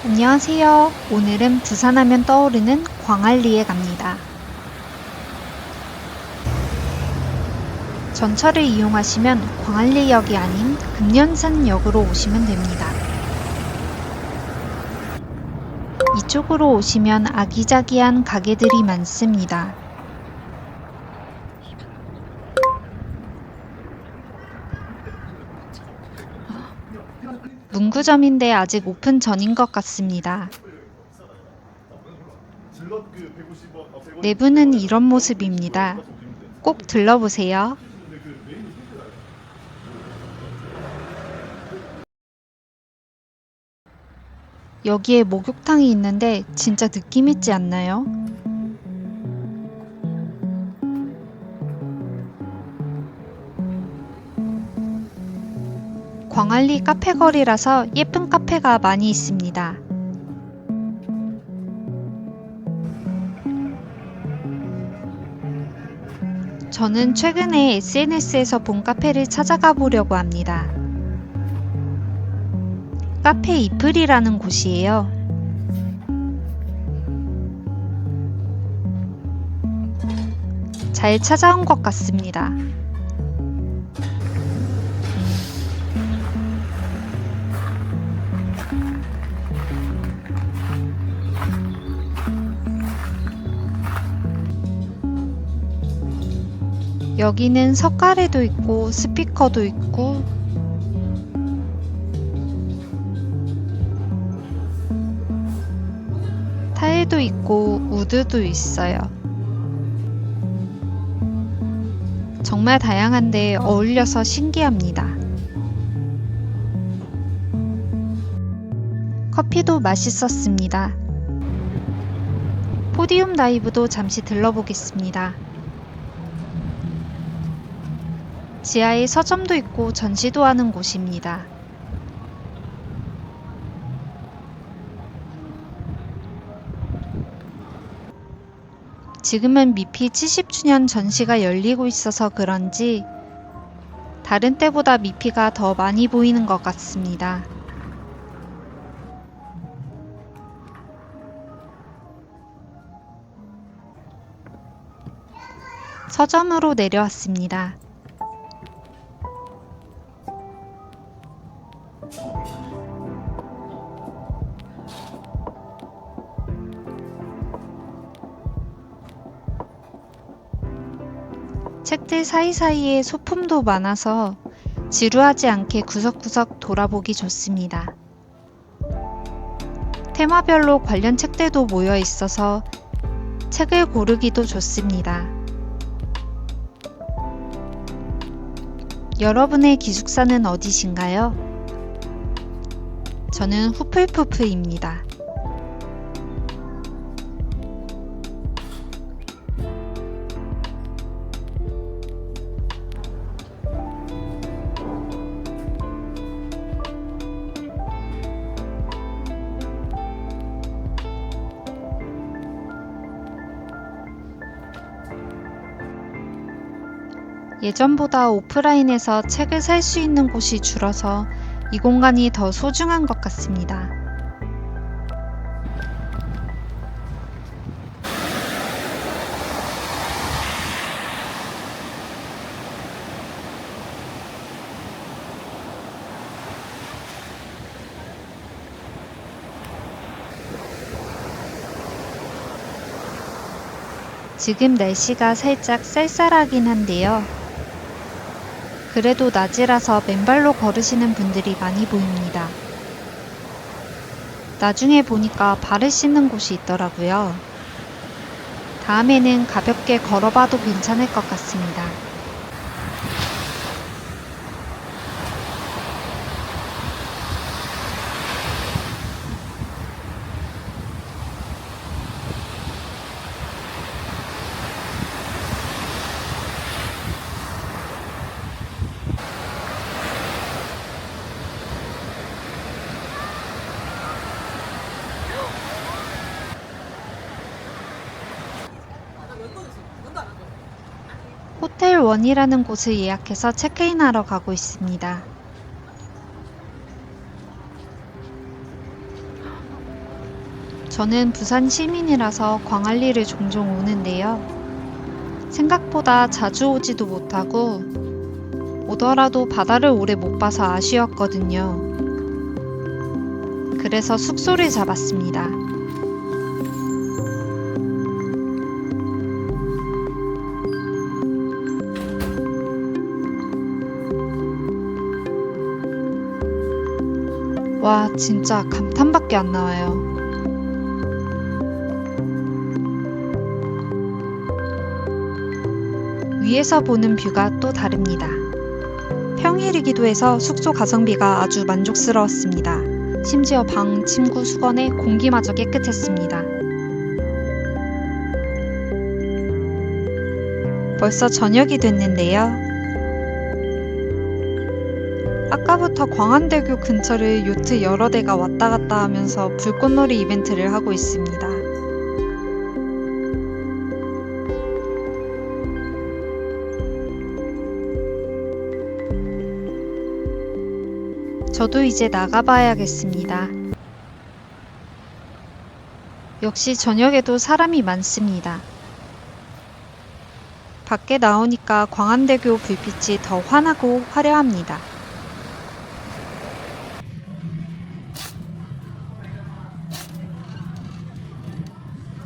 안녕하세요. 오늘은 부산하면 떠오르는 광안리에 갑니다. 전철을 이용하시면 광안리역이 아닌 금련산역으로 오시면 됩니다. 이쪽으로 오시면 아기자기한 가게들이 많습니다. 문구점인데 아직 오픈 전인 것 같습니다. 내부는 이런 모습입니다. 꼭 들러보세요. 여기에 목욕탕이 있는데 진짜 느낌 있지 않나요? 광안리 카페 거리라서 예쁜 카페가 많이 있습니다. 저는 최근에 SNS에서 본 카페를 찾아가 보려고 합니다. 카페 이플이라는 곳이에요. 잘 찾아온 것 같습니다. 여기는 석가래도 있고 스피커도 있고 타일도 있고 우드도 있어요. 정말 다양한데 어울려서 신기합니다. 커피도 맛있었습니다. 포디움 다이브도 잠시 들러보겠습니다. 지하에 서점도 있고 전시도 하는 곳입니다. 지금은 미피 70주년 전시가 열리고 있어서 그런지 다른 때보다 미피가 더 많이 보이는 것 같습니다. 서점으로 내려왔습니다. 책들 사이사이에 소품도 많아서 지루하지 않게 구석구석 돌아보기 좋습니다. 테마별로 관련 책들도 모여 있어서 책을 고르기도 좋습니다. 여러분의 기숙사는 어디신가요? 저는 후플푸프입니다. 예전보다 오프라인에서 책을 살 수 있는 곳이 줄어서 이 공간이 더 소중한 것 같습니다. 지금 날씨가 살짝 쌀쌀하긴 한데요. 그래도 낮이라서 맨발로 걸으시는 분들이 많이 보입니다. 나중에 보니까 발을 씻는 곳이 있더라고요. 다음에는 가볍게 걸어봐도 괜찮을 것 같습니다. 호텔 원이라는 곳을 예약해서 체크인하러 가고 있습니다. 저는 부산 시민이라서 광안리를 종종 오는데요. 생각보다 자주 오지도 못하고 오더라도 바다를 오래 못 봐서 아쉬웠거든요. 그래서 숙소를 잡았습니다. 와, 진짜 감탄밖에 안 나와요. 위에서 보는 뷰가 또 다릅니다. 평일이기도 해서 숙소 가성비가 아주 만족스러웠습니다. 심지어 방, 침구, 수건에 공기마저 깨끗했습니다. 벌써 저녁이 됐는데요. 아까부터 광안대교 근처를 요트 여러 대가 왔다 갔다 하면서 불꽃놀이 이벤트를 하고 있습니다. 저도 이제 나가봐야겠습니다. 역시 저녁에도 사람이 많습니다. 밖에 나오니까 광안대교 불빛이 더 환하고 화려합니다.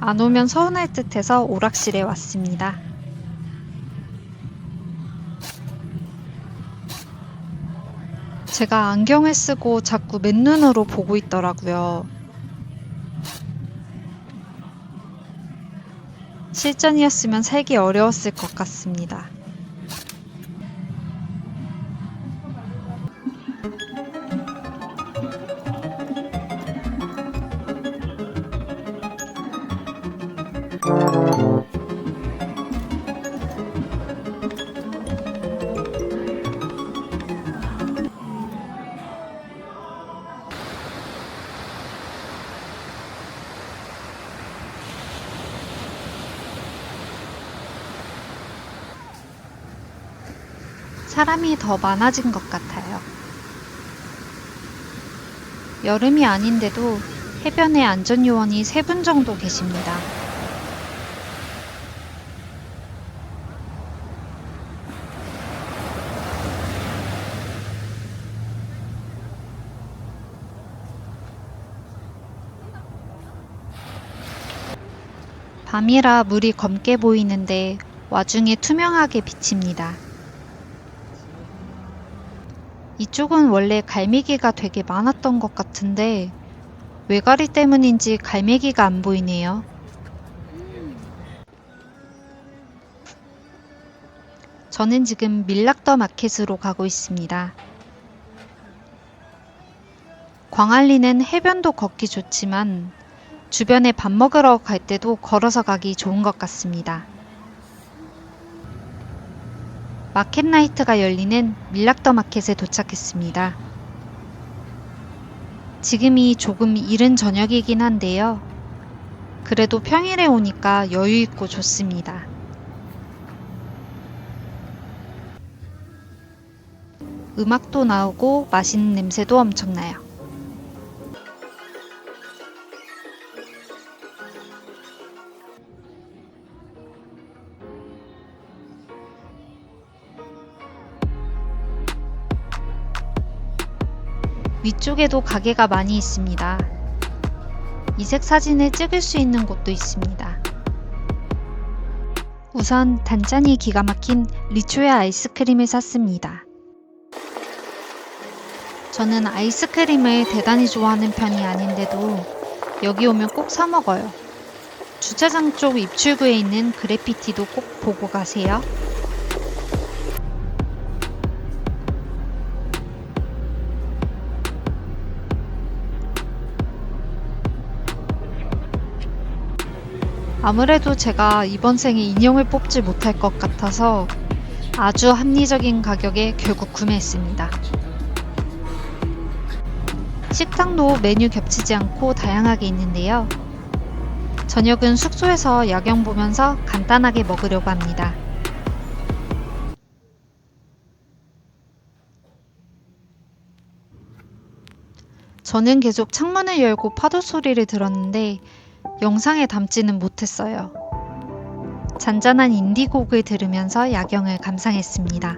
안 오면 서운할 듯해서 오락실에 왔습니다. 제가 안경을 쓰고 자꾸 맨눈으로 보고 있더라고요. 실전이었으면 살기 어려웠을 것 같습니다. 사람이 더 많아진 것 같아요. 여름이 아닌데도 해변에 안전요원이 3분 정도 계십니다. 밤이라 물이 검게 보이는데 와중에 투명하게 비칩니다. 이쪽은 원래 갈매기가 되게 많았던 것 같은데 외가리 때문인지 갈매기가 안 보이네요. 저는 지금 밀락더 마켓으로 가고 있습니다. 광안리는 해변도 걷기 좋지만 주변에 밥 먹으러 갈 때도 걸어서 가기 좋은 것 같습니다. 마켓 나이트가 열리는 밀락더 마켓에 도착했습니다. 지금이 조금 이른 저녁이긴 한데요. 그래도 평일에 오니까 여유 있고 좋습니다. 음악도 나오고 맛있는 냄새도 엄청나요. 위쪽에도 가게가 많이 있습니다. 이색 사진을 찍을 수 있는 곳도 있습니다. 우선 단짠이 기가 막힌 리초의 아이스크림을 샀습니다. 저는 아이스크림을 대단히 좋아하는 편이 아닌데도 여기 오면 꼭 사 먹어요. 주차장 쪽 입출구에 있는 그래피티도 꼭 보고 가세요. 아무래도 제가 이번 생에 인형을 뽑지 못할 것 같아서 아주 합리적인 가격에 결국 구매했습니다. 식당도 메뉴 겹치지 않고 다양하게 있는데요. 저녁은 숙소에서 야경 보면서 간단하게 먹으려고 합니다. 저는 계속 창문을 열고 파도 소리를 들었는데 영상에 담지는 못했어요. 잔잔한 인디곡을 들으면서 야경을 감상했습니다.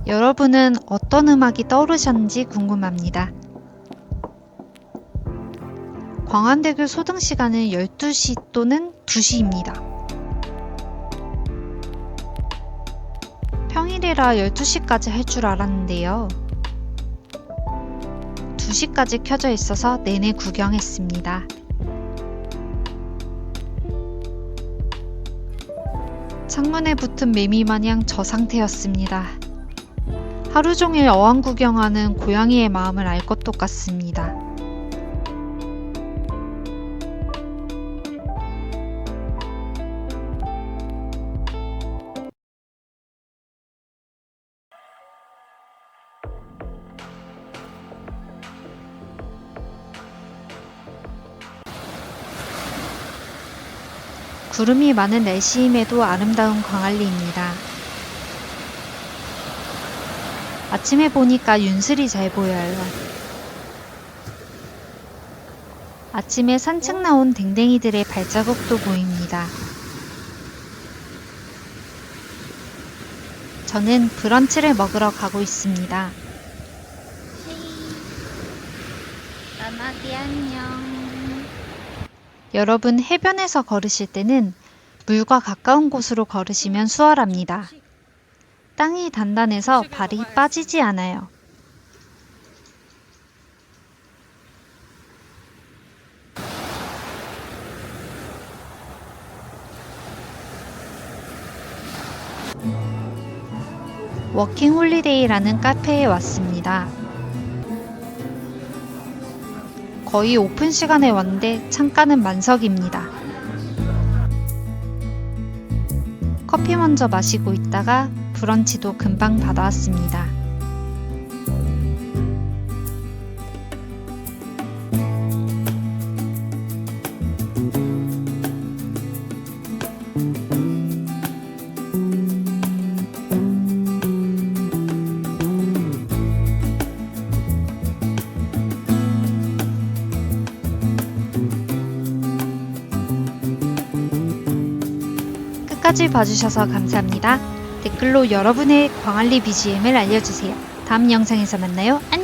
여러분은 어떤 음악이 떠오르셨는지 궁금합니다. 광안대교 소등 시간은 12시 또는 2시입니다. 평일이라 12시까지 할 줄 알았는데요. 2시까지 켜져 있어서 내내 구경했습니다. 창문에 붙은 매미 마냥 저 상태였습니다. 하루 종일 어항 구경하는 고양이의 마음을 알 것도 같습니다. 구름이 많은 날씨임에도 아름다운 광안리입니다. 아침에 보니까 윤슬이 잘 보여요. 아침에 산책 나온 댕댕이들의 발자국도 보입니다. 저는 브런치를 먹으러 가고 있습니다. 나나디 안녕. 여러분, 해변에서 걸으실 때는 물과 가까운 곳으로 걸으시면 수월합니다. 땅이 단단해서 발이 빠지지 않아요. 워킹 홀리데이라는 카페에 왔습니다. 거의 오픈 시간에 왔는데 창가는 만석입니다. 커피 먼저 마시고 있다가 브런치도 금방 받아왔습니다. 끝까지 봐주셔서 감사합니다. 댓글로 여러분의 광안리 BGM을 알려주세요. 다음 영상에서 만나요. 안녕!